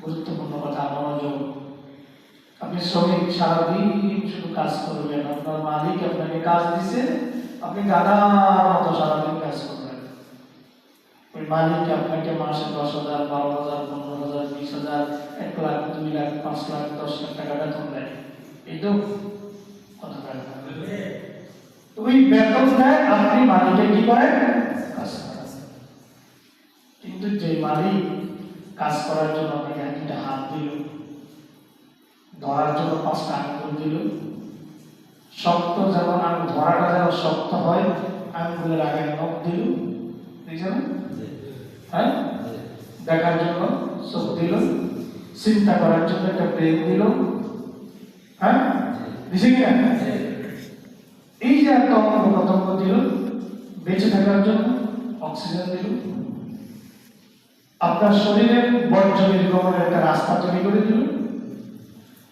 গুরুত্বপূর্ণ কথা মনোযোগ। আপনি শ্রমিক, সারাদিন শুধু কাজ করবেন, আপনার মালিক আপনাকে কাজ দিছে, আপনি গাধার মতো সারাদিন কাজ করবেন। ওই মালিক আপনাকে মাসে 10,000, 12,000, 15,000, 20,000, 1 লাখ, 2 লাখ, 5 লাখ, 10 লাখ টাকা বেতন দেয়। এই তো কথা বলেন। ওই বেতন দেয়, আপনি মালিকে কি করেন? কাজ করেন। কিন্তু যে মালিক কাজ করার জন্য আপনাকে 2টা হাত দিল, ধরার জন্য 5টা আঙ্গুল দিল, শক্ত যেমন ধরাটা যেন শক্ত হয়, আঙ্গুলের আগে নখ দিল, বুঝছেন? হ্যাঁ, দেখার জন্য চোখ দিল, চিন্তা করার জন্য একটা ব্রেন দিল, হ্যাঁ, দিছে কিনা? এই যে একটা অঙ্গ প্রত্যঙ্গ দিল, বেঁচে থাকার জন্য অক্সিজেন দিল, আপনার শরীরের বর্জ্য নির্গমনের একটা রাস্তা তৈরি করে দিল,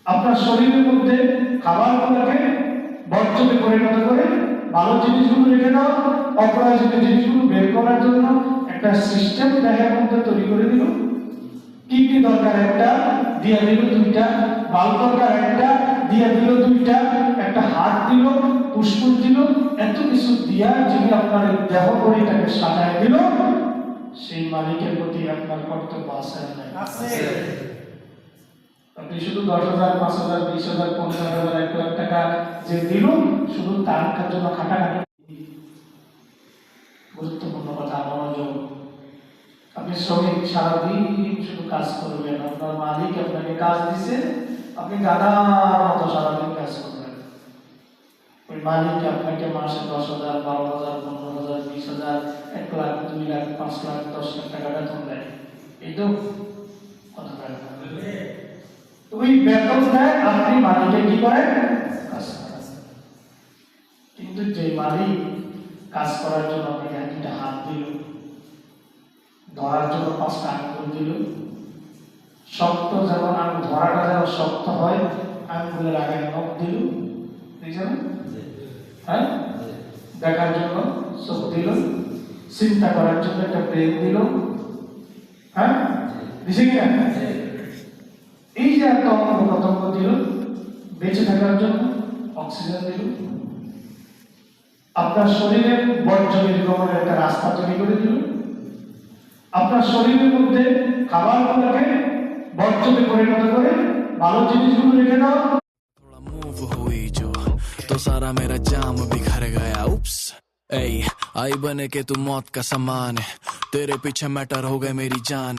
আপনার শরীরের মধ্যে খাবারগুলোকে বর্জ্যতে পরিণত করে ভালো জিনিসগুলো রেখে দাও, অপ্রয়োজনীয় জিনিসগুলো বের করার জন্য একটা সিস্টেম দেহের মধ্যে তৈরি করে দিল। কিডনি দরকার একটা, দিয়ে দিল 2টা, বাল দরকার একটা, দিয়ে দিল 2টা, একটা হাত দিল, ফুসফুস দিল, এত কিছু দিয়া যিনি আপনার দেহ পরিটাকে সাজায় দিল, সেই মালিকের প্রতি আপনার কর্তব্য আছে না? আছে। আপনি শুধু 10,000, 5,000, 20,000, 15,000, 1 লাখ টাকা যে দিল, শুধু তার জন্য খাটাখাটি। গুরুত্বপূর্ণ কথা মনোযোগ। আপনি শ্রমিক, সারাদিন শুধু কাজ করবেন, আপনার মালিক আপনাকে কাজ দিছে, আপনি গাধার মতো সারাদিন কাজ করবেন। ওই মালিক আপনাকে মাসে 10,000, 12,000, 15,000, 20,000, 1 লাখ, 2 লাখ, 5 লাখ, 10 লাখ টাকা বেতন দেয়। এই তো কথা বলেন। ওই বেতন দেয়, আপনি মালিকে কি করেন? কাজ করেন। কিন্তু যে মালিক কাজ করার জন্য আপনাকে 2টা হাত দিল, ধরার জন্য 5টা আঙ্গুল দিল, শক্ত যেমন ধরাটা যেন শক্ত হয়, আঙ্গুলের আগে নখ দিল, বুঝছেন? হ্যাঁ, দেখার জন্য চোখ দিল, চিন্তা করার জন্য একটা ব্রেন দিল, হ্যাঁ, দিছে কিনা? এই যে একটা অঙ্গ প্রত্যঙ্গ দিল, বেঁচে থাকার জন্য অক্সিজেন দিল, আপনার শরীরের বর্জ্য নির্গমনের একটা রাস্তা তৈরি করে দিল, আপনার শরীরের মধ্যে খাবারগুলোকে বর্জ্যতে পরিণত করে ভালো জিনিসগুলো রেখে দাও। थोड़ा मूव हुई जो तो सारा मेरा जाम बिखर गया। उप्स आई बने के तू मौत का सामान है, तेरे पीछे मैटर हो गए मेरी जान।